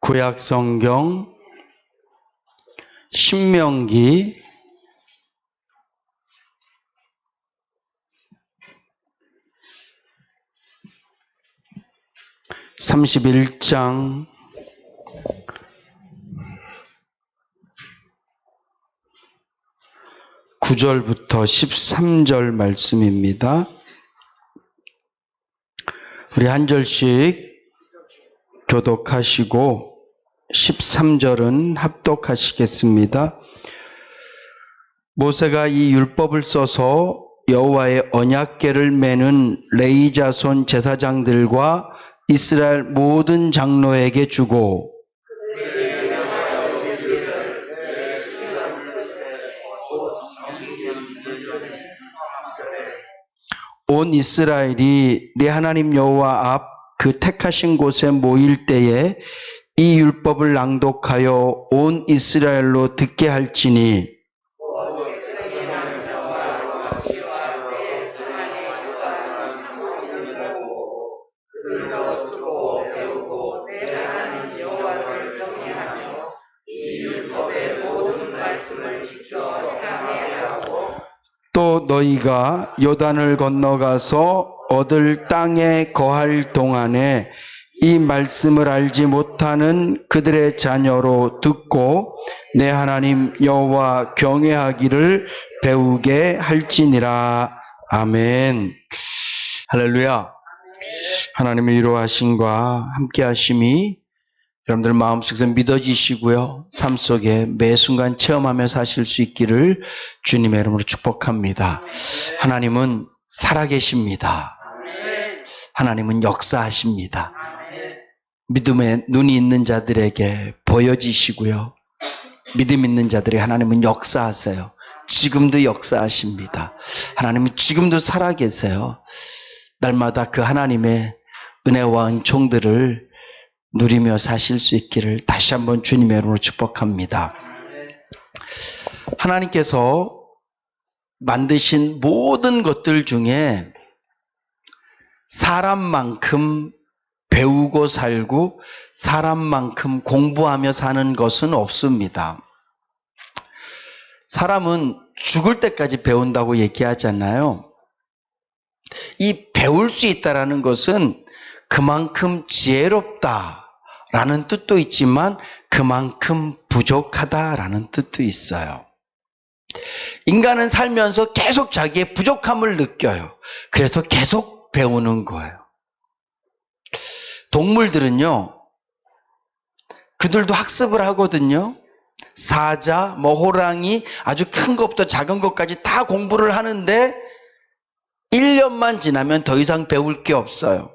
구약성경 신명기 31장 9절부터 13절 말씀입니다. 우리 한 절씩 교독하시고 13절은 합독하시겠습니다. 모세가 이 율법을 써서 여호와의 언약궤를 매는 레위 자손 제사장들과 이스라엘 모든 장로에게 주고 온 이스라엘이 네 하나님 여호와 앞 그 택하신 곳에 모일 때에 이 율법을 낭독하여 온 이스라엘로 듣게 할지니 또 너희가 요단을 건너가서 얻을 땅에 거할 동안에 이 말씀을 알지 못하는 그들의 자녀로 듣고 내 하나님 여호와 경외하기를 배우게 할지니라. 아멘. 할렐루야. 하나님의 위로하심과 함께하심이 여러분들 마음속에서 믿어지시고요, 삶 속에 매 순간 체험하며 사실 수 있기를 주님의 이름으로 축복합니다. 하나님은 살아계십니다. 하나님은 역사하십니다. 믿음의 눈이 있는 자들에게 보여지시고요, 믿음 있는 자들이 하나님은 역사하세요. 지금도 역사하십니다. 하나님은 지금도 살아계세요. 날마다 그 하나님의 은혜와 은총들을 누리며 사실 수 있기를 다시 한번 주님의 이름으로 축복합니다. 하나님께서 만드신 모든 것들 중에 사람만큼 배우고 살고 사람만큼 공부하며 사는 것은 없습니다. 사람은 죽을 때까지 배운다고 얘기하잖아요. 이 배울 수 있다는 것은 그만큼 지혜롭다라는 뜻도 있지만 그만큼 부족하다라는 뜻도 있어요. 인간은 살면서 계속 자기의 부족함을 느껴요. 그래서 계속 배우는 거예요. 동물들은요, 그들도 학습을 하거든요. 사자, 호랑이, 아주 큰 것부터 작은 것까지 다 공부를 하는데 1년만 지나면 더 이상 배울 게 없어요.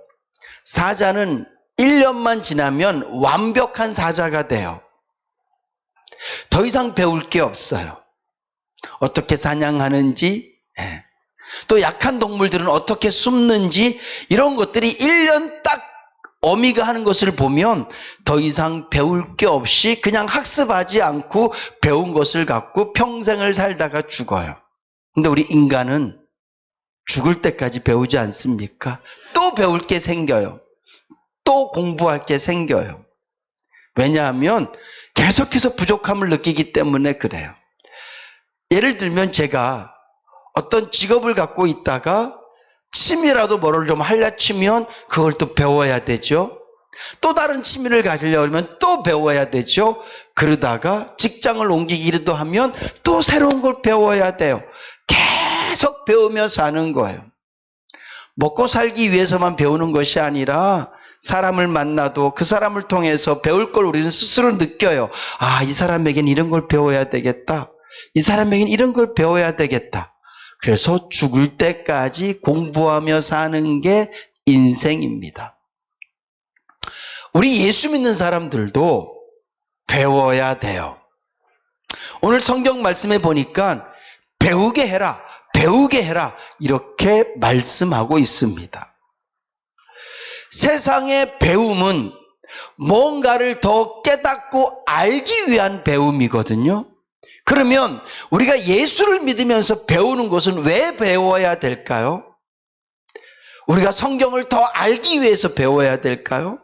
사자는 1년만 지나면 완벽한 사자가 돼요. 더 이상 배울 게 없어요. 어떻게 사냥하는지, 또 약한 동물들은 어떻게 숨는지, 이런 것들이 1년 딱 어미가 하는 것을 보면 더 이상 배울 게 없이 그냥 학습하지 않고 배운 것을 갖고 평생을 살다가 죽어요. 근데 우리 인간은 죽을 때까지 배우지 않습니까? 또 배울 게 생겨요. 또 공부할 게 생겨요. 왜냐하면 계속해서 부족함을 느끼기 때문에 그래요. 예를 들면 제가 어떤 직업을 갖고 있다가 취미라도 뭐를 좀 하려 치면 그걸 또 배워야 되죠. 또 다른 취미를 가지려고 하면 또 배워야 되죠. 그러다가 직장을 옮기기도 하면 또 새로운 걸 배워야 돼요. 계속 배우며 사는 거예요. 먹고 살기 위해서만 배우는 것이 아니라 사람을 만나도 그 사람을 통해서 배울 걸 우리는 스스로 느껴요. 아, 이 사람에겐 이런 걸 배워야 되겠다. 이 사람에겐 이런 걸 배워야 되겠다. 그래서 죽을 때까지 공부하며 사는 게 인생입니다. 우리 예수 믿는 사람들도 배워야 돼요. 오늘 성경 말씀에 보니까 배우게 해라, 배우게 해라, 이렇게 말씀하고 있습니다. 세상의 배움은 뭔가를 더 깨닫고 알기 위한 배움이거든요. 그러면 우리가 예수를 믿으면서 배우는 것은 왜 배워야 될까요? 우리가 성경을 더 알기 위해서 배워야 될까요?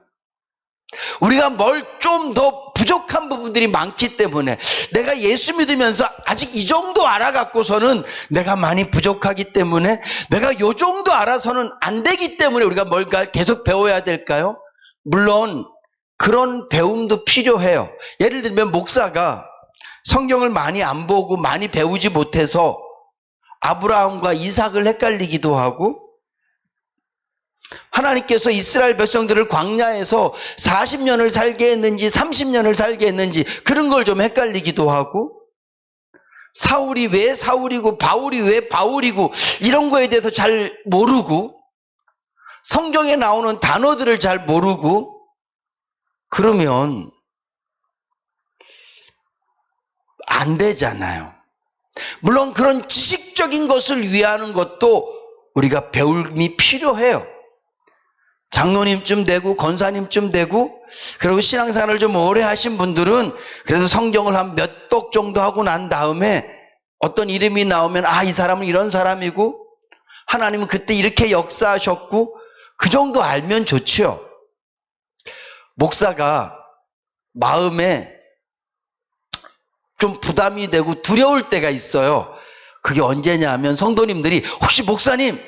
우리가 뭘 좀 더 부족한 부분들이 많기 때문에 내가 예수 믿으면서 아직 이 정도 알아갖고서는 내가 많이 부족하기 때문에 내가 요 정도 알아서는 안 되기 때문에 우리가 뭔가 계속 배워야 될까요? 물론 그런 배움도 필요해요. 예를 들면 목사가 성경을 많이 안 보고 많이 배우지 못해서 아브라함과 이삭을 헷갈리기도 하고 하나님께서 이스라엘 백성들을 광야에서 40년을 살게 했는지 30년을 살게 했는지 그런 걸 좀 헷갈리기도 하고 사울이 왜 사울이고 바울이 왜 바울이고 이런 거에 대해서 잘 모르고 성경에 나오는 단어들을 잘 모르고 그러면 안 되잖아요. 물론 그런 지식적인 것을 위하는 것도 우리가 배움이 필요해요. 장로님쯤 되고 권사님쯤 되고 그리고 신앙생활을 좀 오래 하신 분들은 그래서 성경을 한 몇 독 정도 하고 난 다음에 어떤 이름이 나오면 이 사람은 이런 사람이고 하나님은 그때 이렇게 역사하셨고 그 정도 알면 좋죠. 목사가 마음에 좀 부담이 되고 두려울 때가 있어요. 그게 언제냐 하면 성도님들이 혹시 목사님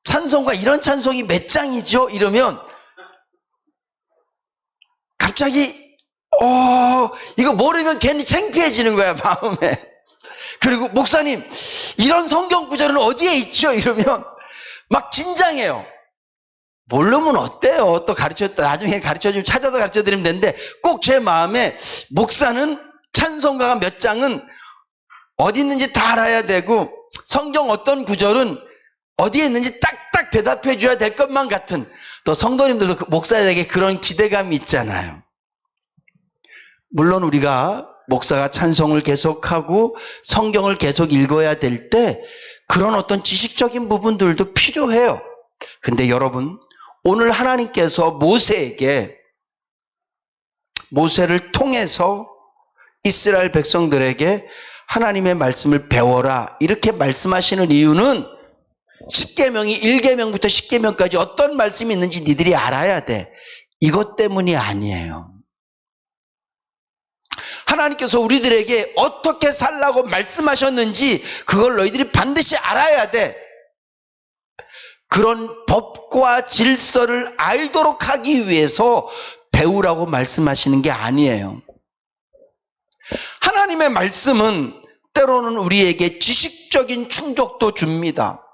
찬송가 이런 찬송이 몇 장이죠? 이러면 갑자기 이거 모르면 괜히 창피해지는 거야 마음에. 그리고 목사님 이런 성경 구절은 어디에 있죠? 이러면 막 긴장해요. 모르면 어때요? 또 나중에 가르쳐주면 찾아서 가르쳐드리면 되는데 꼭 제 마음에 목사는 찬송가가 몇 장은 어디 있는지 다 알아야 되고 성경 어떤 구절은 어디에 있는지 딱딱 대답해 줘야 될 것만 같은 또 성도님들도 목사에게 그런 기대감이 있잖아요. 물론 우리가 목사가 찬송을 계속하고 성경을 계속 읽어야 될 때 그런 어떤 지식적인 부분들도 필요해요. 근데 여러분 오늘 하나님께서 모세를 통해서 이스라엘 백성들에게 하나님의 말씀을 배워라 이렇게 말씀하시는 이유는 10계명이 1계명부터 10계명까지 어떤 말씀이 있는지 니들이 알아야 돼. 이것 때문이 아니에요. 하나님께서 우리들에게 어떻게 살라고 말씀하셨는지 그걸 너희들이 반드시 알아야 돼. 그런 법과 질서를 알도록 하기 위해서 배우라고 말씀하시는 게 아니에요. 하나님의 말씀은 때로는 우리에게 지식적인 충족도 줍니다.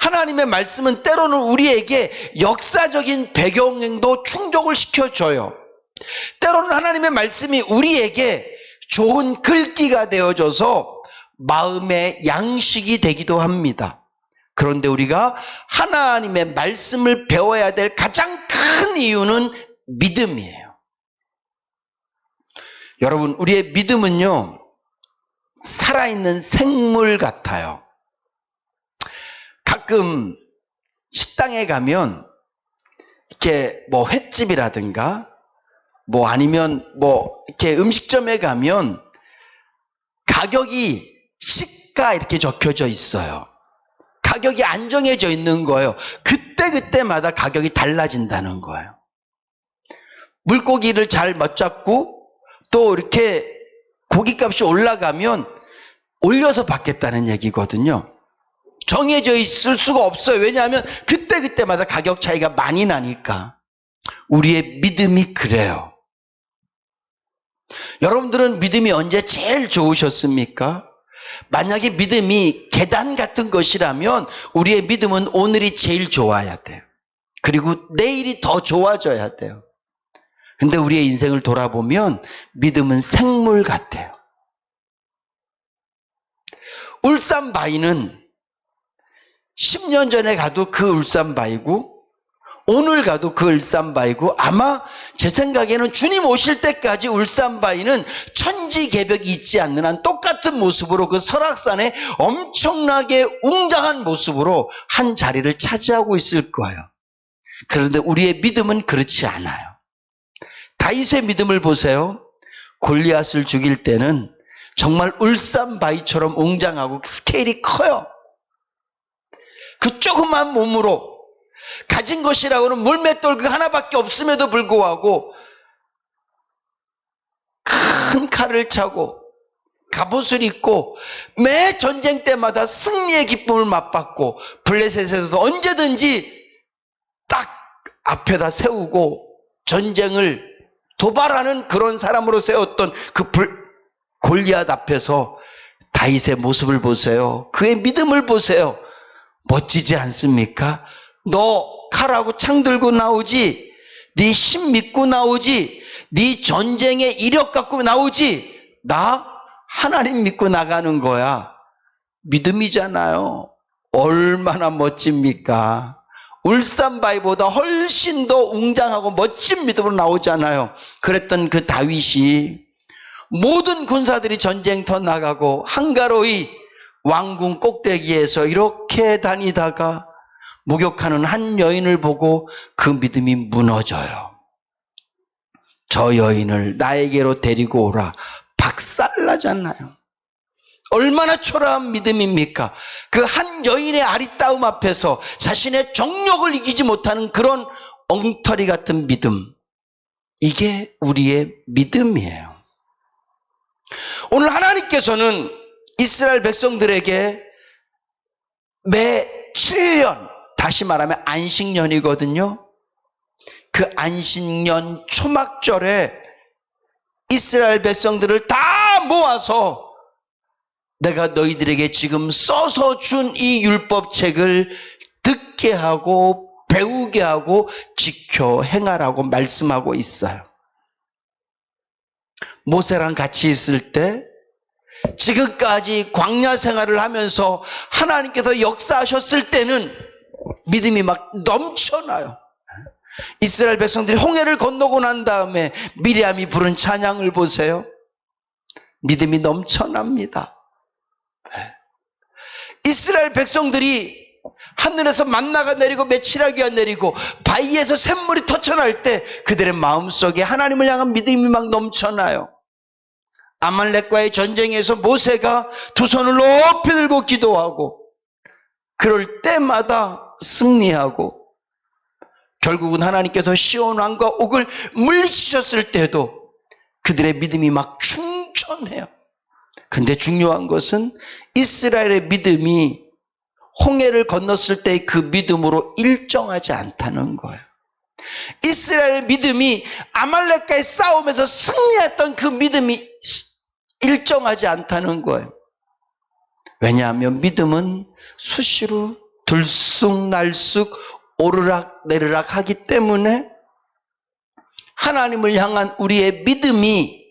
하나님의 말씀은 때로는 우리에게 역사적인 배경도 충족을 시켜줘요. 때로는 하나님의 말씀이 우리에게 좋은 글귀가 되어줘서 마음의 양식이 되기도 합니다. 그런데 우리가 하나님의 말씀을 배워야 될 가장 큰 이유는 믿음이에요. 여러분, 우리의 믿음은요, 살아있는 생물 같아요. 가끔 식당에 가면 이렇게 뭐 횟집이라든가 뭐 아니면 뭐 이렇게 음식점에 가면 가격이 시가 이렇게 적혀져 있어요. 가격이 안 정해져 있는 거예요. 그때마다 가격이 달라진다는 거예요. 물고기를 잘 못 잡고 또 이렇게 고기값이 올라가면 올려서 받겠다는 얘기거든요. 정해져 있을 수가 없어요. 왜냐하면 그때마다 가격 차이가 많이 나니까. 우리의 믿음이 그래요. 여러분들은 믿음이 언제 제일 좋으셨습니까? 만약에 믿음이 계단 같은 것이라면 우리의 믿음은 오늘이 제일 좋아야 돼요. 그리고 내일이 더 좋아져야 돼요. 근데 우리의 인생을 돌아보면 믿음은 생물 같아요. 울산바위는 10년 전에 가도 그 울산바위고 오늘 가도 그 울산바위고 아마 제 생각에는 주님 오실 때까지 울산바위는 천지개벽이 있지 않는 한 똑같은 모습으로 그 설악산에 엄청나게 웅장한 모습으로 한 자리를 차지하고 있을 거예요. 그런데 우리의 믿음은 그렇지 않아요. 다윗의 믿음을 보세요. 골리앗을 죽일 때는 정말 울산바위처럼 웅장하고 스케일이 커요. 그 조그만 몸으로 가진 것이라고는 물맷돌 그 하나밖에 없음에도 불구하고 큰 칼을 차고 갑옷을 입고 매 전쟁 때마다 승리의 기쁨을 맛봤고 블레셋에서도 언제든지 딱 앞에다 세우고 전쟁을 도발하는 그런 사람으로 세웠던 그 골리앗 앞에서 다윗의 모습을 보세요. 그의 믿음을 보세요. 멋지지 않습니까? 너 칼하고 창 들고 나오지, 네 힘 믿고 나오지, 네 전쟁의 이력 갖고 나오지, 나 하나님 믿고 나가는 거야. 믿음이잖아요. 얼마나 멋집니까? 울산바위보다 훨씬 더 웅장하고 멋진 믿음으로 나오잖아요. 그랬던 그 다윗이 모든 군사들이 전쟁터 나가고 한가로이 왕궁 꼭대기에서 이렇게 다니다가 목욕하는 한 여인을 보고 그 믿음이 무너져요. 저 여인을 나에게로 데리고 오라. 박살나잖아요. 얼마나 초라한 믿음입니까? 그 한 여인의 아리따움 앞에서 자신의 정욕을 이기지 못하는 그런 엉터리 같은 믿음. 이게 우리의 믿음이에요. 오늘 하나님께서는 이스라엘 백성들에게 매 7년, 다시 말하면 안식년이거든요. 그 안식년 초막절에 이스라엘 백성들을 다 모아서 내가 너희들에게 지금 써서 준 이 율법책을 듣게 하고 배우게 하고 지켜 행하라고 말씀하고 있어요. 모세랑 같이 있을 때 지금까지 광야 생활을 하면서 하나님께서 역사하셨을 때는 믿음이 막 넘쳐나요. 이스라엘 백성들이 홍해를 건너고 난 다음에 미리암이 부른 찬양을 보세요. 믿음이 넘쳐납니다. 이스라엘 백성들이 하늘에서 만나가 내리고 메추라기가 내리고 바위에서 샘물이 터쳐날 때 그들의 마음속에 하나님을 향한 믿음이 막 넘쳐나요. 아말렉과의 전쟁에서 모세가 두 손을 높이 들고 기도하고 그럴 때마다 승리하고 결국은 하나님께서 시온 왕과 옥을 물리치셨을 때도 그들의 믿음이 막 충천해요. 근데 중요한 것은 이스라엘의 믿음이 홍해를 건넜을 때 그 믿음으로 일정하지 않다는 거예요. 이스라엘의 믿음이 아말렉과의 싸움에서 승리했던 그 믿음이 일정하지 않다는 거예요. 왜냐하면 믿음은 수시로 들쑥날쑥 오르락 내리락 하기 때문에 하나님을 향한 우리의 믿음이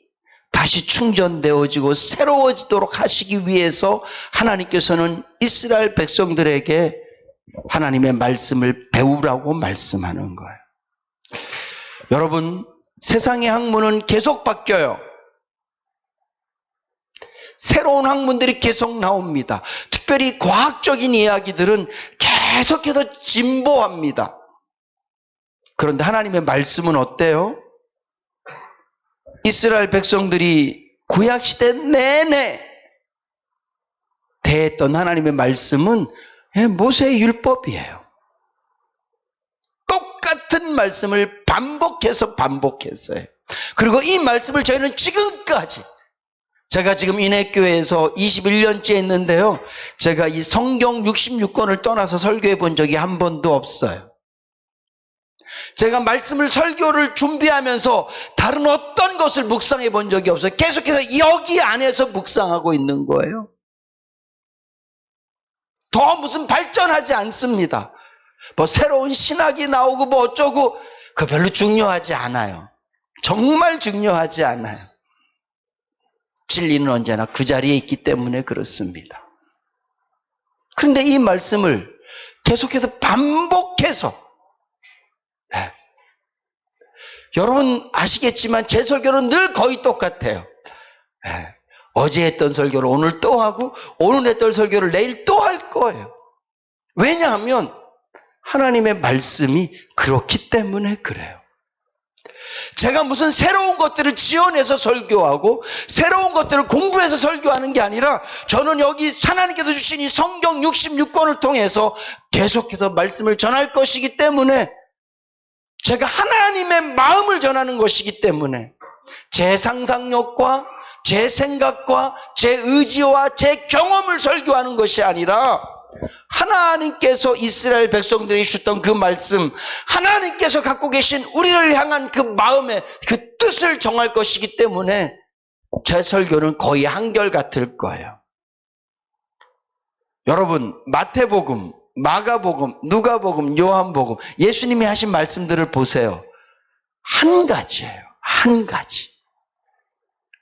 다시 충전되어지고 새로워지도록 하시기 위해서 하나님께서는 이스라엘 백성들에게 하나님의 말씀을 배우라고 말씀하는 거예요. 여러분, 세상의 학문은 계속 바뀌어요. 새로운 학문들이 계속 나옵니다. 특별히 과학적인 이야기들은 계속해서 진보합니다. 그런데 하나님의 말씀은 어때요? 이스라엘 백성들이 구약시대 내내 대했던 하나님의 말씀은 모세의 율법이에요. 똑같은 말씀을 반복했어요. 그리고 이 말씀을 저희는 지금까지, 제가 지금 인해교회에서 21년째 있는데요, 제가 이 성경 66권을 떠나서 설교해 본 적이 한 번도 없어요. 제가 말씀을 설교를 준비하면서 다른 어떤 것을 묵상해 본 적이 없어요. 계속해서 여기 안에서 묵상하고 있는 거예요. 더 무슨 발전하지 않습니다. 뭐 새로운 신학이 나오고 뭐 어쩌고, 그거 별로 중요하지 않아요. 정말 중요하지 않아요. 진리는 언제나 그 자리에 있기 때문에 그렇습니다. 그런데 이 말씀을 계속해서 반복해서, 여러분 아시겠지만 제 설교는 늘 거의 똑같아요. 어제 했던 설교를 오늘 또 하고 오늘 했던 설교를 내일 또 할 거예요. 왜냐하면 하나님의 말씀이 그렇기 때문에 그래요. 제가 무슨 새로운 것들을 지어내서 설교하고 새로운 것들을 공부해서 설교하는 게 아니라 저는 여기 하나님께서 주신 이 성경 66권을 통해서 계속해서 말씀을 전할 것이기 때문에, 제가 하나님의 마음을 전하는 것이기 때문에 제 상상력과 제 생각과 제 의지와 제 경험을 설교하는 것이 아니라 하나님께서 이스라엘 백성들에게 주셨던 그 말씀, 하나님께서 갖고 계신 우리를 향한 그 마음의 그 뜻을 정할 것이기 때문에 제 설교는 거의 한결같을 거예요. 여러분, 마태복음, 마가복음, 누가복음, 요한복음, 예수님이 하신 말씀들을 보세요. 한 가지예요. 한 가지.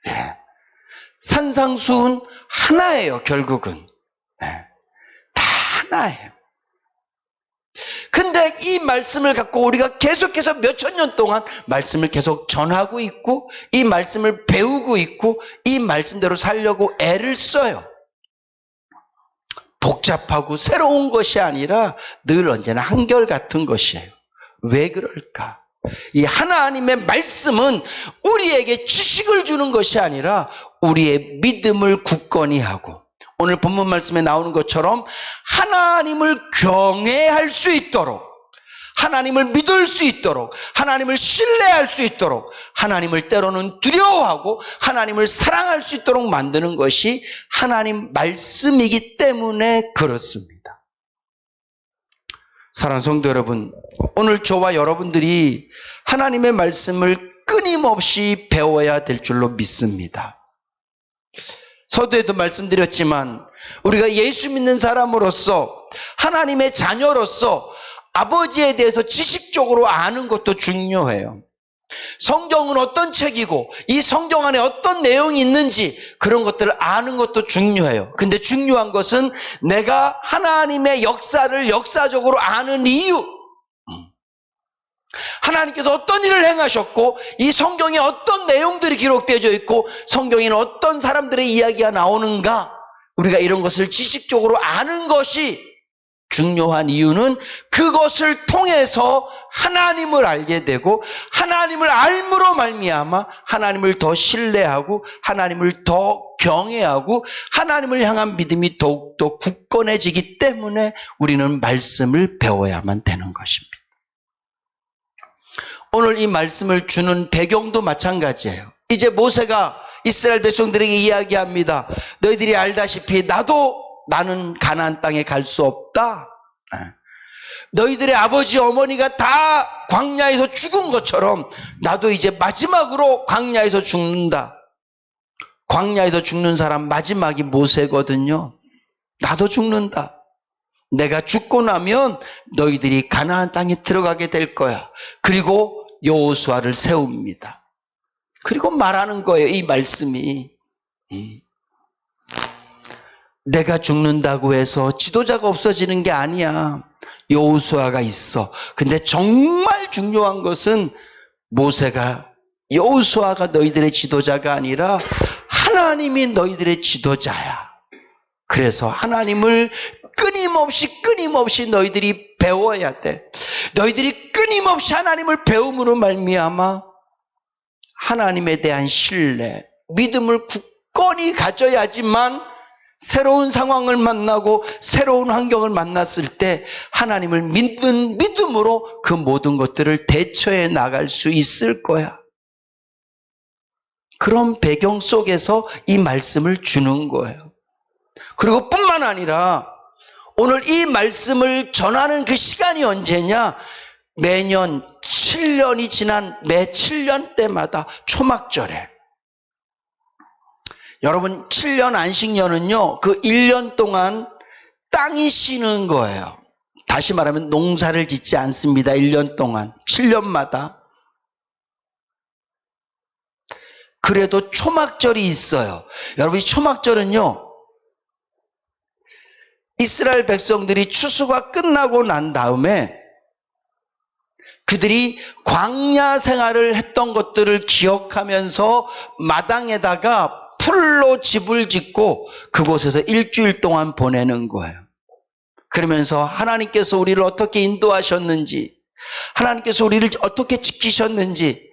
예. 산상수훈 하나예요, 결국은. 예. 다 하나예요. 근데 이 말씀을 갖고 우리가 계속해서 몇천 년 동안 말씀을 계속 전하고 있고, 이 말씀을 배우고 있고, 이 말씀대로 살려고 애를 써요. 복잡하고 새로운 것이 아니라 늘 언제나 한결같은 것이에요. 왜 그럴까? 이 하나님의 말씀은 우리에게 지식을 주는 것이 아니라 우리의 믿음을 굳건히 하고, 오늘 본문 말씀에 나오는 것처럼 하나님을 경외할 수 있도록, 하나님을 믿을 수 있도록, 하나님을 신뢰할 수 있도록, 하나님을 때로는 두려워하고 하나님을 사랑할 수 있도록 만드는 것이 하나님 말씀이기 때문에 그렇습니다. 사랑하는 성도 여러분, 오늘 저와 여러분들이 하나님의 말씀을 끊임없이 배워야 될 줄로 믿습니다. 서두에도 말씀드렸지만 우리가 예수 믿는 사람으로서, 하나님의 자녀로서 아버지에 대해서 지식적으로 아는 것도 중요해요. 성경은 어떤 책이고 이 성경 안에 어떤 내용이 있는지 그런 것들을 아는 것도 중요해요. 근데 중요한 것은 내가 하나님의 역사를 역사적으로 아는 이유, 하나님께서 어떤 일을 행하셨고 이 성경에 어떤 내용들이 기록되어 있고 성경에는 어떤 사람들의 이야기가 나오는가, 우리가 이런 것을 지식적으로 아는 것이 중요한 이유는 그것을 통해서 하나님을 알게 되고, 하나님을 알므로 말미암아 하나님을 더 신뢰하고 하나님을 더 경외하고 하나님을 향한 믿음이 더욱더 굳건해지기 때문에 우리는 말씀을 배워야만 되는 것입니다. 오늘 이 말씀을 주는 배경도 마찬가지예요. 이제 모세가 이스라엘 백성들에게 이야기합니다. 너희들이 알다시피 나는 가나안 땅에 갈 수 없다. 너희들의 아버지 어머니가 다 광야에서 죽은 것처럼 나도 이제 마지막으로 광야에서 죽는다. 광야에서 죽는 사람 마지막이 모세거든요. 나도 죽는다. 내가 죽고 나면 너희들이 가나안 땅에 들어가게 될 거야. 그리고 여호수아를 세웁니다. 그리고 말하는 거예요, 이 말씀이. 내가 죽는다고 해서 지도자가 없어지는 게 아니야. 여호수아가 있어. 근데 정말 중요한 것은 여호수아가 너희들의 지도자가 아니라 하나님이 너희들의 지도자야. 그래서 하나님을 끊임없이 너희들이 배워야 돼. 너희들이 끊임없이 하나님을 배움으로 말미암아 하나님에 대한 신뢰, 믿음을 굳건히 가져야지만 새로운 상황을 만나고 새로운 환경을 만났을 때 하나님을 믿는 믿음으로 그 모든 것들을 대처해 나갈 수 있을 거야. 그런 배경 속에서 이 말씀을 주는 거예요. 그리고 뿐만 아니라 오늘 이 말씀을 전하는 그 시간이 언제냐? 매년 7년이 지난 매 7년 때마다 초막절에, 여러분 7년 안식년은요, 그 1년 동안 땅이 쉬는 거예요. 다시 말하면 농사를 짓지 않습니다. 1년 동안 7년마다. 그래도 초막절이 있어요. 여러분, 이 초막절은요, 이스라엘 백성들이 추수가 끝나고 난 다음에 그들이 광야 생활을 했던 것들을 기억하면서 마당에다가 풀로 집을 짓고 그곳에서 일주일 동안 보내는 거예요. 그러면서 하나님께서 우리를 어떻게 인도하셨는지, 하나님께서 우리를 어떻게 지키셨는지,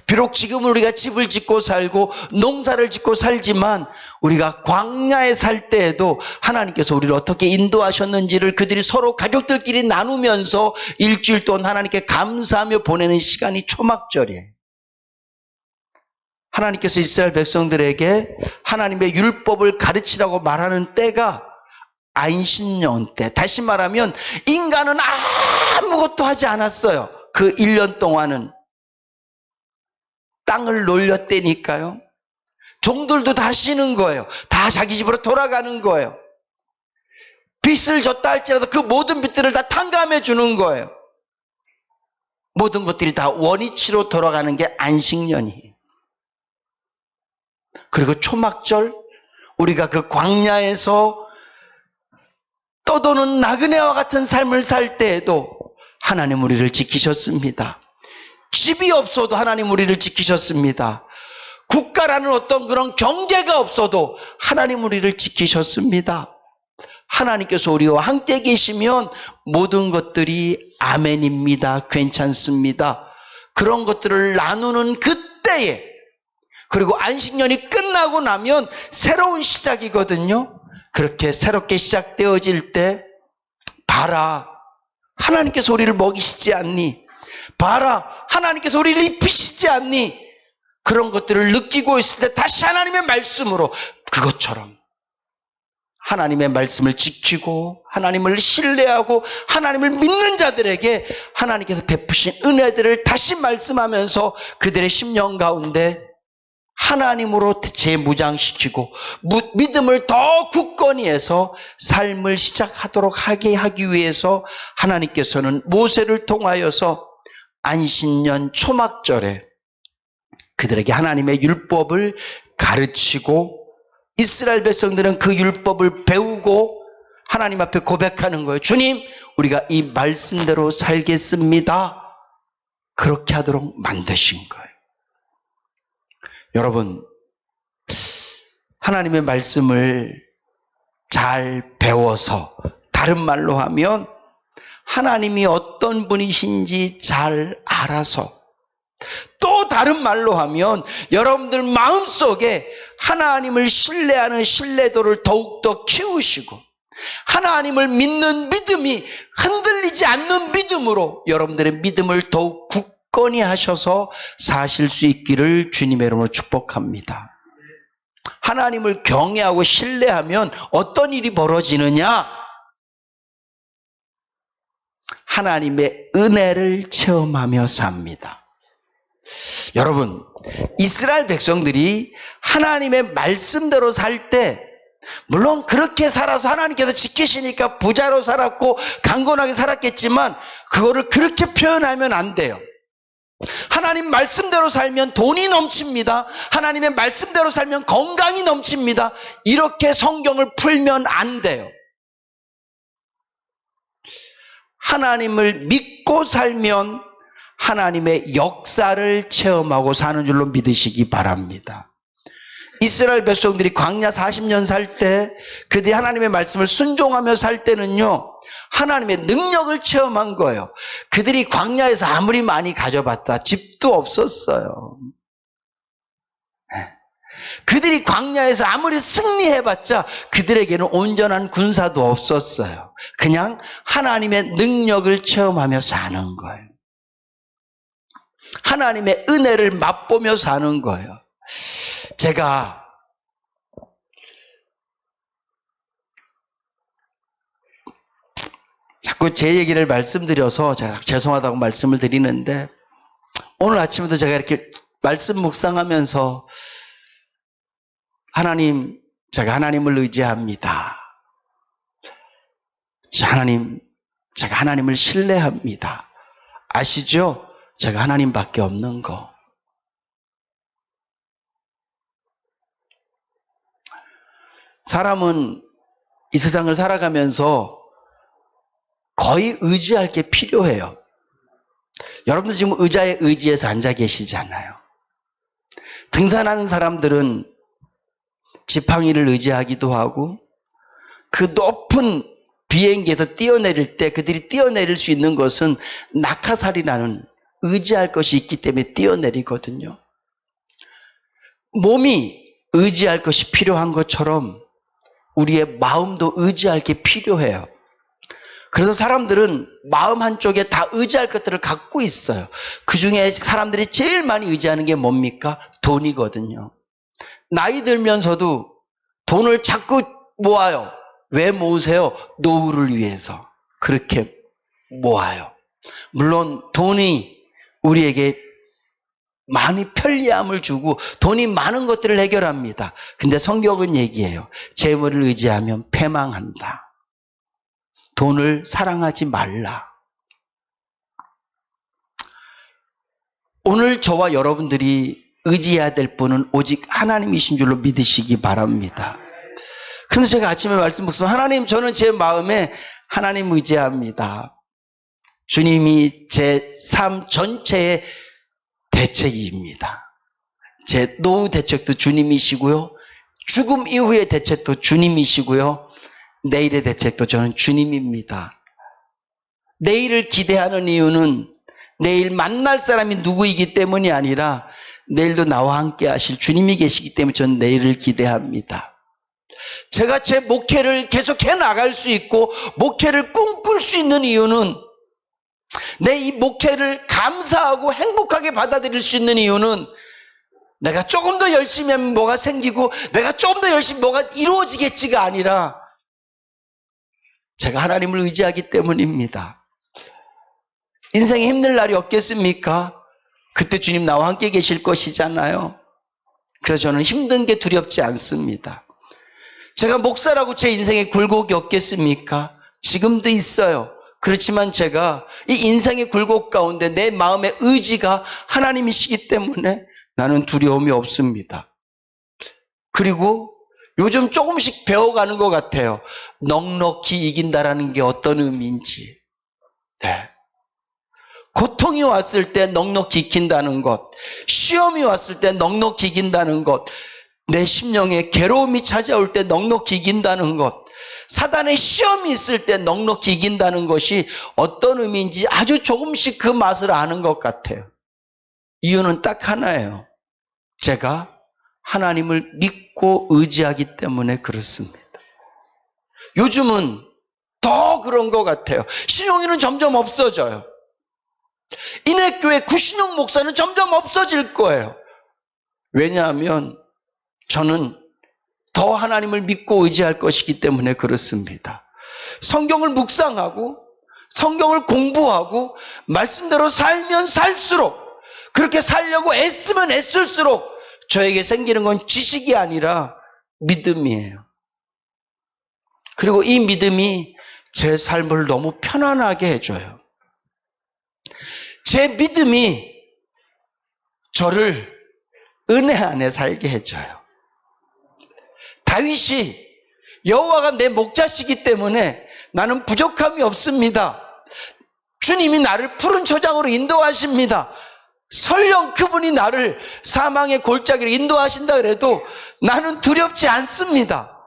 비록 지금은 우리가 집을 짓고 살고 농사를 짓고 살지만 우리가 광야에 살 때에도 하나님께서 우리를 어떻게 인도하셨는지를 그들이 서로 가족들끼리 나누면서 일주일 동안 하나님께 감사하며 보내는 시간이 초막절이에요. 하나님께서 이스라엘 백성들에게 하나님의 율법을 가르치라고 말하는 때가 안식년 때, 다시 말하면 인간은 아무것도 하지 않았어요. 그 1년 동안은 땅을 놀렸대니까요. 종들도 다 쉬는 거예요. 다 자기 집으로 돌아가는 거예요. 빚을 졌다 할지라도 그 모든 빚들을 다 탕감해 주는 거예요. 모든 것들이 다 원위치로 돌아가는 게 안식년이에요. 그리고 초막절, 우리가 그 광야에서 떠도는 나그네와 같은 삶을 살 때에도 하나님 우리를 지키셨습니다. 집이 없어도 하나님 우리를 지키셨습니다. 국가라는 어떤 그런 경계가 없어도 하나님 우리를 지키셨습니다. 하나님께서 우리와 함께 계시면 모든 것들이 아멘입니다. 괜찮습니다. 그런 것들을 나누는 그때에, 그리고 안식년이 끝나고 나면 새로운 시작이거든요. 그렇게 새롭게 시작되어질 때, 봐라, 하나님께서 우리를 먹이시지 않니? 봐라, 하나님께서 우리를 입히시지 않니? 그런 것들을 느끼고 있을 때 다시 하나님의 말씀으로, 그것처럼 하나님의 말씀을 지키고 하나님을 신뢰하고 하나님을 믿는 자들에게 하나님께서 베푸신 은혜들을 다시 말씀하면서 그들의 심령 가운데 하나님으로 재무장시키고 믿음을 더 굳건히 해서 삶을 시작하도록 하게 하기 위해서 하나님께서는 모세를 통하여서 안식년 초막절에 그들에게 하나님의 율법을 가르치고, 이스라엘 백성들은 그 율법을 배우고 하나님 앞에 고백하는 거예요. 주님, 우리가 이 말씀대로 살겠습니다. 그렇게 하도록 만드신 거예요. 여러분, 하나님의 말씀을 잘 배워서, 다른 말로 하면 하나님이 어떤 분이신지 잘 알아서, 또 다른 말로 하면 여러분들 마음속에 하나님을 신뢰하는 신뢰도를 더욱더 키우시고 하나님을 믿는 믿음이 흔들리지 않는 믿음으로 여러분들의 믿음을 더욱 굳건히 하셔서 사실 수 있기를 주님의 이름으로 축복합니다. 하나님을 경외하고 신뢰하면 어떤 일이 벌어지느냐? 하나님의 은혜를 체험하며 삽니다. 여러분, 이스라엘 백성들이 하나님의 말씀대로 살 때, 물론 그렇게 살아서 하나님께서 지키시니까 부자로 살았고 강건하게 살았겠지만 그거를 그렇게 표현하면 안 돼요. 하나님 말씀대로 살면 돈이 넘칩니다. 하나님의 말씀대로 살면 건강이 넘칩니다. 이렇게 성경을 풀면 안 돼요. 하나님을 믿고 살면 하나님의 역사를 체험하고 사는 줄로 믿으시기 바랍니다. 이스라엘 백성들이 광야 40년 살 때, 그들이 하나님의 말씀을 순종하며 살 때는요, 하나님의 능력을 체험한 거예요. 그들이 광야에서 아무리 많이 가져봤다, 집도 없었어요. 그들이 광야에서 아무리 승리해봤자 그들에게는 온전한 군사도 없었어요. 그냥 하나님의 능력을 체험하며 사는 거예요. 하나님의 은혜를 맛보며 사는 거예요. 제가 자꾸 제 얘기를 말씀드려서 제가 죄송하다고 말씀을 드리는데, 오늘 아침에도 제가 이렇게 말씀 묵상하면서 하나님, 제가 하나님을 의지합니다. 제가 하나님을 신뢰합니다. 아시죠? 제가 하나님밖에 없는 거. 사람은 이 세상을 살아가면서 거의 의지할 게 필요해요. 여러분들 지금 의자에 의지해서 앉아 계시잖아요. 등산하는 사람들은 지팡이를 의지하기도 하고, 그 높은 비행기에서 뛰어내릴 때 그들이 뛰어내릴 수 있는 것은 낙하살이라는 의지할 것이 있기 때문에 뛰어내리거든요. 몸이 의지할 것이 필요한 것처럼 우리의 마음도 의지할 게 필요해요. 그래서 사람들은 마음 한쪽에 다 의지할 것들을 갖고 있어요. 그 중에 사람들이 제일 많이 의지하는 게 뭡니까? 돈이거든요. 나이 들면서도 돈을 자꾸 모아요. 왜 모으세요? 노후를 위해서. 그렇게 모아요. 물론 돈이 우리에게 많이 편리함을 주고 돈이 많은 것들을 해결합니다. 근데 성경은 얘기해요. 재물을 의지하면 패망한다. 돈을 사랑하지 말라. 오늘 저와 여러분들이 의지해야 될 분은 오직 하나님이신 줄로 믿으시기 바랍니다. 그래서 제가 아침에 말씀 묵상, 하나님, 저는 제 마음에 하나님 의지합니다. 주님이 제 삶 전체의 대책입니다. 제 노후 대책도 주님이시고요. 죽음 이후의 대책도 주님이시고요. 내일의 대책도 저는 주님입니다. 내일을 기대하는 이유는 내일 만날 사람이 누구이기 때문이 아니라 내일도 나와 함께 하실 주님이 계시기 때문에 저는 내일을 기대합니다. 제가 제 목회를 계속해 나갈 수 있고 목회를 꿈꿀 수 있는 이유는, 내 이 목회를 감사하고 행복하게 받아들일 수 있는 이유는 내가 조금 더 열심히 하면 뭐가 생기고 내가 조금 더 열심히 뭐가 이루어지겠지가 아니라 제가 하나님을 의지하기 때문입니다. 인생에 힘들 날이 없겠습니까? 그때 주님 나와 함께 계실 것이잖아요. 그래서 저는 힘든 게 두렵지 않습니다. 제가 목사라고 제 인생에 굴곡이 없겠습니까? 지금도 있어요. 그렇지만 제가 이 인생의 굴곡 가운데 내 마음의 의지가 하나님이시기 때문에 나는 두려움이 없습니다. 그리고 요즘 조금씩 배워가는 것 같아요. 넉넉히 이긴다라는 게 어떤 의미인지. 네. 고통이 왔을 때 넉넉히 이긴다는 것, 시험이 왔을 때 넉넉히 이긴다는 것, 내 심령에 괴로움이 찾아올 때 넉넉히 이긴다는 것, 사단의 시험이 있을 때 넉넉히 이긴다는 것이 어떤 의미인지 아주 조금씩 그 맛을 아는 것 같아요. 이유는 딱 하나예요. 제가 하나님을 믿고 의지하기 때문에 그렇습니다. 요즘은 더 그런 것 같아요. 신용이는 점점 없어져요. 인해교회 구신용 목사는 점점 없어질 거예요. 왜냐하면 저는 더 하나님을 믿고 의지할 것이기 때문에 그렇습니다. 성경을 묵상하고 성경을 공부하고 말씀대로 살면 살수록, 그렇게 살려고 애쓰면 애쓸수록 저에게 생기는 건 지식이 아니라 믿음이에요. 그리고 이 믿음이 제 삶을 너무 편안하게 해줘요. 제 믿음이 저를 은혜 안에 살게 해줘요. 다윗이 여호와가 내 목자시기 때문에 나는 부족함이 없습니다. 주님이 나를 푸른 초장으로 인도하십니다. 설령 그분이 나를 사망의 골짜기로 인도하신다 그래도 나는 두렵지 않습니다.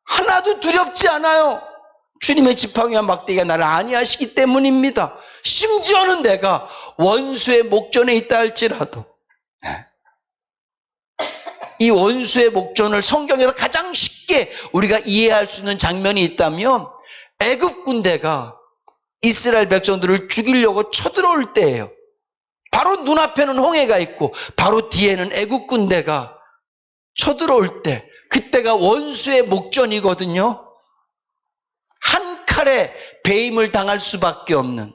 하나도 두렵지 않아요. 주님의 지팡이와 막대기가 나를 안위하시기 때문입니다. 심지어는 내가 원수의 목전에 있다 할지라도, 이 원수의 목전을 성경에서 가장 쉽게 우리가 이해할 수 있는 장면이 있다면 애굽 군대가 이스라엘 백성들을 죽이려고 쳐들어올 때예요. 바로 눈앞에는 홍해가 있고 바로 뒤에는 애굽 군대가 쳐들어올 때, 그때가 원수의 목전이거든요. 한 칼에 배임을 당할 수밖에 없는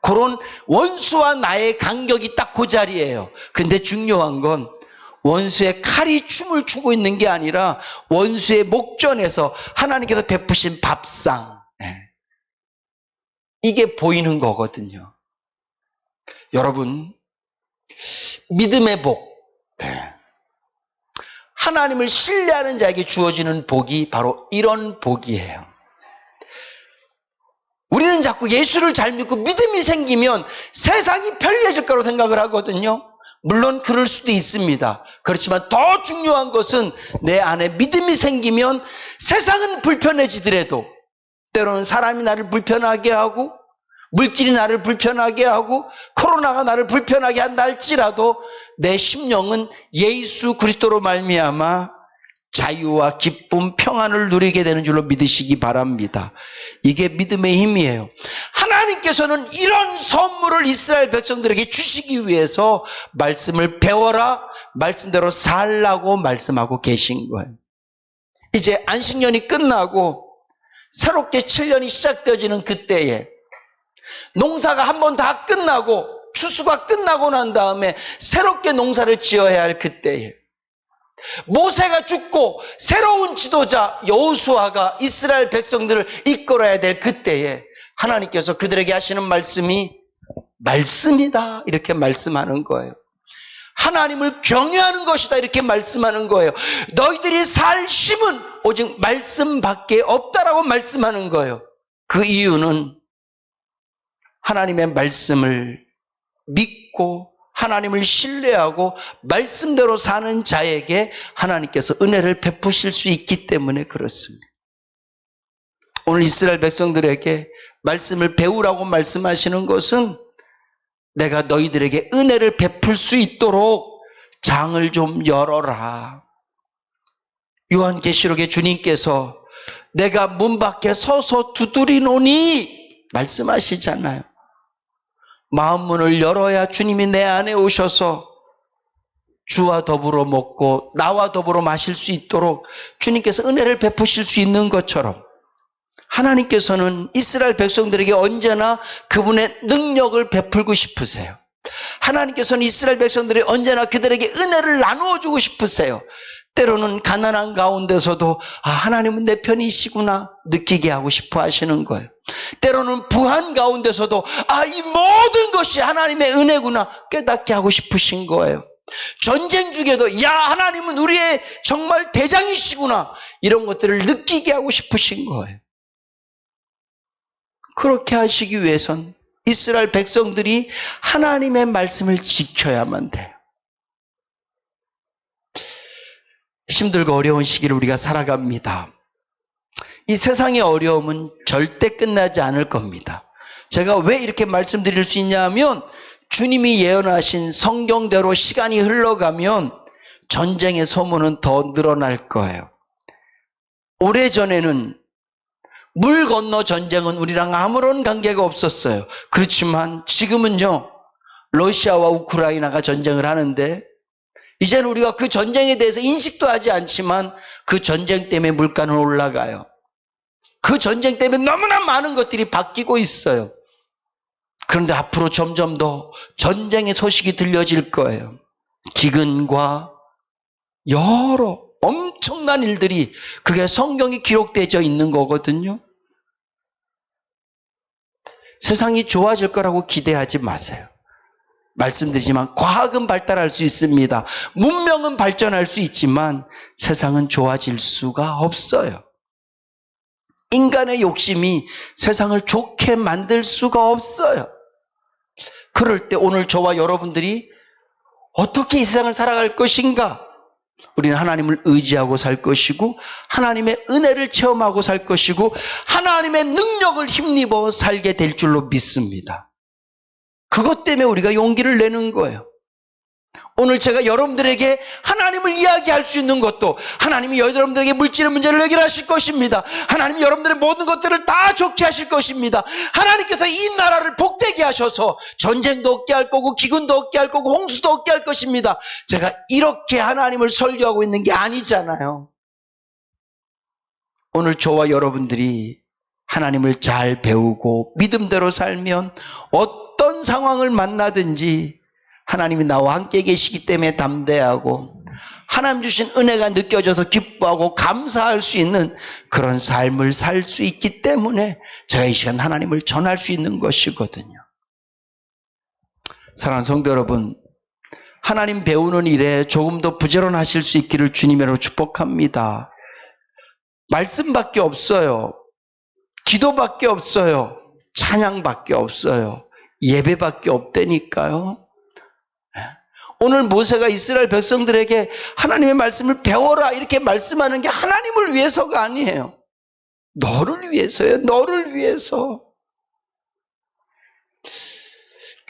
그런 원수와 나의 간격이 딱 그 자리예요. 근데 중요한 건 원수의 칼이 춤을 추고 있는 게 아니라 원수의 목전에서 하나님께서 베푸신 밥상, 이게 보이는 거거든요. 여러분, 믿음의 복, 하나님을 신뢰하는 자에게 주어지는 복이 바로 이런 복이에요. 우리는 자꾸 예수를 잘 믿고 믿음이 생기면 세상이 편리해질 거라고 생각을 하거든요. 물론 그럴 수도 있습니다. 그렇지만 더 중요한 것은 내 안에 믿음이 생기면 세상은 불편해지더라도 때로는 사람이 나를 불편하게 하고 물질이 나를 불편하게 하고 코로나가 나를 불편하게 한다 할지라도 내 심령은 예수 그리스도로 말미암아 자유와 기쁨, 평안을 누리게 되는 줄로 믿으시기 바랍니다. 이게 믿음의 힘이에요. 하나님께서는 이런 선물을 이스라엘 백성들에게 주시기 위해서 말씀을 배워라, 말씀대로 살라고 말씀하고 계신 거예요. 이제 안식년이 끝나고 새롭게 7년이 시작되어지는 그때에 농사가 한 번 다 끝나고 추수가 끝나고 난 다음에 새롭게 농사를 지어야 할 그때에 모세가 죽고 새로운 지도자 여호수아가 이스라엘 백성들을 이끌어야 될 그때에 하나님께서 그들에게 하시는 말씀이 말씀이다 이렇게 말씀하는 거예요. 하나님을 경외하는 것이다 이렇게 말씀하는 거예요. 너희들이 살 힘은 오직 말씀밖에 없다라고 말씀하는 거예요. 그 이유는 하나님의 말씀을 믿고 하나님을 신뢰하고 말씀대로 사는 자에게 하나님께서 은혜를 베푸실 수 있기 때문에 그렇습니다. 오늘 이스라엘 백성들에게 말씀을 배우라고 말씀하시는 것은 내가 너희들에게 은혜를 베풀 수 있도록 장을 좀 열어라. 요한계시록에 주님께서 내가 문 밖에 서서 두드리노니 말씀하시잖아요. 마음문을 열어야 주님이 내 안에 오셔서 주와 더불어 먹고 나와 더불어 마실 수 있도록 주님께서 은혜를 베푸실 수 있는 것처럼 하나님께서는 이스라엘 백성들에게 언제나 그분의 능력을 베풀고 싶으세요. 하나님께서는 이스라엘 백성들이 언제나 그들에게 은혜를 나누어 주고 싶으세요. 때로는 가난한 가운데서도 하나님은 내 편이시구나 느끼게 하고 싶어 하시는 거예요. 때로는 부한 가운데서도 이 모든 것이 하나님의 은혜구나 깨닫게 하고 싶으신 거예요. 전쟁 중에도 하나님은 우리의 정말 대장이시구나 이런 것들을 느끼게 하고 싶으신 거예요. 그렇게 하시기 위해선 이스라엘 백성들이 하나님의 말씀을 지켜야만 돼요. 힘들고 어려운 시기를 우리가 살아갑니다. 이 세상의 어려움은 절대 끝나지 않을 겁니다. 제가 왜 이렇게 말씀드릴 수 있냐 하면 주님이 예언하신 성경대로 시간이 흘러가면 전쟁의 소문은 더 늘어날 거예요. 오래전에는 물 건너 전쟁은 우리랑 아무런 관계가 없었어요. 그렇지만 지금은요, 러시아와 우크라이나가 전쟁을 하는데 이제는 우리가 그 전쟁에 대해서 인식도 하지 않지만 그 전쟁 때문에 물가는 올라가요. 그 전쟁 때문에 너무나 많은 것들이 바뀌고 있어요. 그런데 앞으로 점점 더 전쟁의 소식이 들려질 거예요. 기근과 여러 엄청난 일들이 그게 성경에 기록되어 있는 거거든요. 세상이 좋아질 거라고 기대하지 마세요. 말씀드리지만 과학은 발달할 수 있습니다. 문명은 발전할 수 있지만 세상은 좋아질 수가 없어요. 인간의 욕심이 세상을 좋게 만들 수가 없어요. 그럴 때 오늘 저와 여러분들이 어떻게 이 세상을 살아갈 것인가? 우리는 하나님을 의지하고 살 것이고 하나님의 은혜를 체험하고 살 것이고 하나님의 능력을 힘입어 살게 될 줄로 믿습니다. 그것 때문에 우리가 용기를 내는 거예요. 오늘 제가 여러분들에게 하나님을 이야기할 수 있는 것도 하나님이 여러분들에게 물질의 문제를 해결하실 것입니다. 하나님이 여러분들의 모든 것들을 다 좋게 하실 것입니다. 하나님께서 이 나라를 복되게 하셔서 전쟁도 없게 할 거고 기근도 없게 할 거고 홍수도 없게 할 것입니다. 제가 이렇게 하나님을 설교하고 있는 게 아니잖아요. 오늘 저와 여러분들이 하나님을 잘 배우고 믿음대로 살면 어떤 상황을 만나든지 하나님이 나와 함께 계시기 때문에 담대하고 하나님 주신 은혜가 느껴져서 기뻐하고 감사할 수 있는 그런 삶을 살 수 있기 때문에 제가 이 시간 하나님을 전할 수 있는 것이거든요. 사랑하는 성도 여러분, 하나님 배우는 일에 조금 더 부지런하실 수 있기를 주님으로 축복합니다. 말씀밖에 없어요. 기도밖에 없어요. 찬양밖에 없어요. 예배밖에 없다니까요. 오늘 모세가 이스라엘 백성들에게 하나님의 말씀을 배워라 이렇게 말씀하는 게 하나님을 위해서가 아니에요. 너를 위해서예요. 너를 위해서.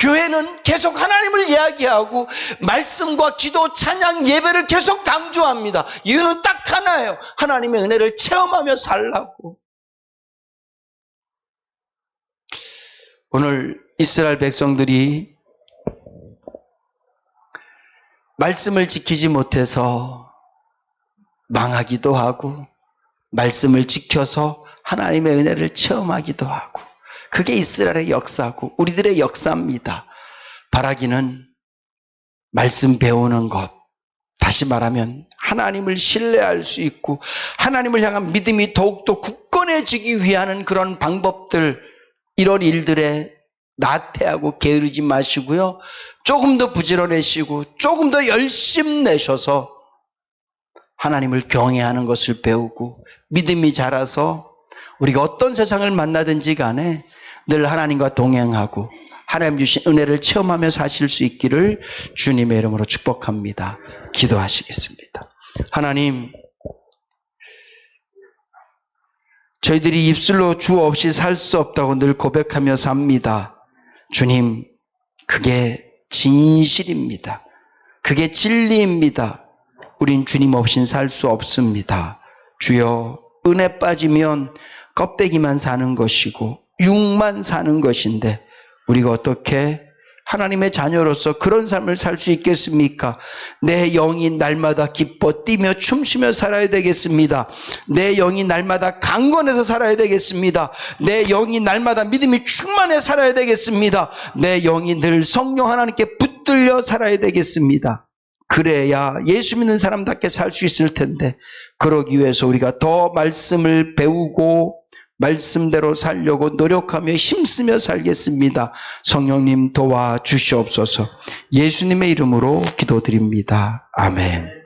교회는 계속 하나님을 이야기하고 말씀과 기도, 찬양, 예배를 계속 강조합니다. 이유는 딱 하나예요. 하나님의 은혜를 체험하며 살라고. 오늘 이스라엘 백성들이 말씀을 지키지 못해서 망하기도 하고 말씀을 지켜서 하나님의 은혜를 체험하기도 하고, 그게 이스라엘의 역사고 우리들의 역사입니다. 바라기는 말씀 배우는 것, 다시 말하면 하나님을 신뢰할 수 있고 하나님을 향한 믿음이 더욱더 굳건해지기 위한 그런 방법들, 이런 일들에 나태하고 게으르지 마시고요, 조금 더 부지런해지고 조금 더 열심 내셔서 하나님을 경외하는 것을 배우고 믿음이 자라서 우리가 어떤 세상을 만나든지 간에 늘 하나님과 동행하고 하나님 주신 은혜를 체험하며 사실 수 있기를 주님의 이름으로 축복합니다. 기도하시겠습니다. 하나님, 저희들이 입술로 주 없이 살 수 없다고 늘 고백하며 삽니다. 주님, 그게 진실입니다. 그게 진리입니다. 우린 주님 없인 살 수 없습니다. 주여, 은혜 빠지면 껍데기만 사는 것이고 육만 사는 것인데 우리가 어떻게 하나님의 자녀로서 그런 삶을 살 수 있겠습니까? 내 영이 날마다 기뻐 뛰며 춤추며 살아야 되겠습니다. 내 영이 날마다 강건해서 살아야 되겠습니다. 내 영이 날마다 믿음이 충만해 살아야 되겠습니다. 내 영이 늘 성령 하나님께 붙들려 살아야 되겠습니다. 그래야 예수 믿는 사람답게 살 수 있을 텐데, 그러기 위해서 우리가 더 말씀을 배우고 말씀대로 살려고 노력하며 힘쓰며 살겠습니다. 성령님 도와주시옵소서. 예수님의 이름으로 기도드립니다. 아멘.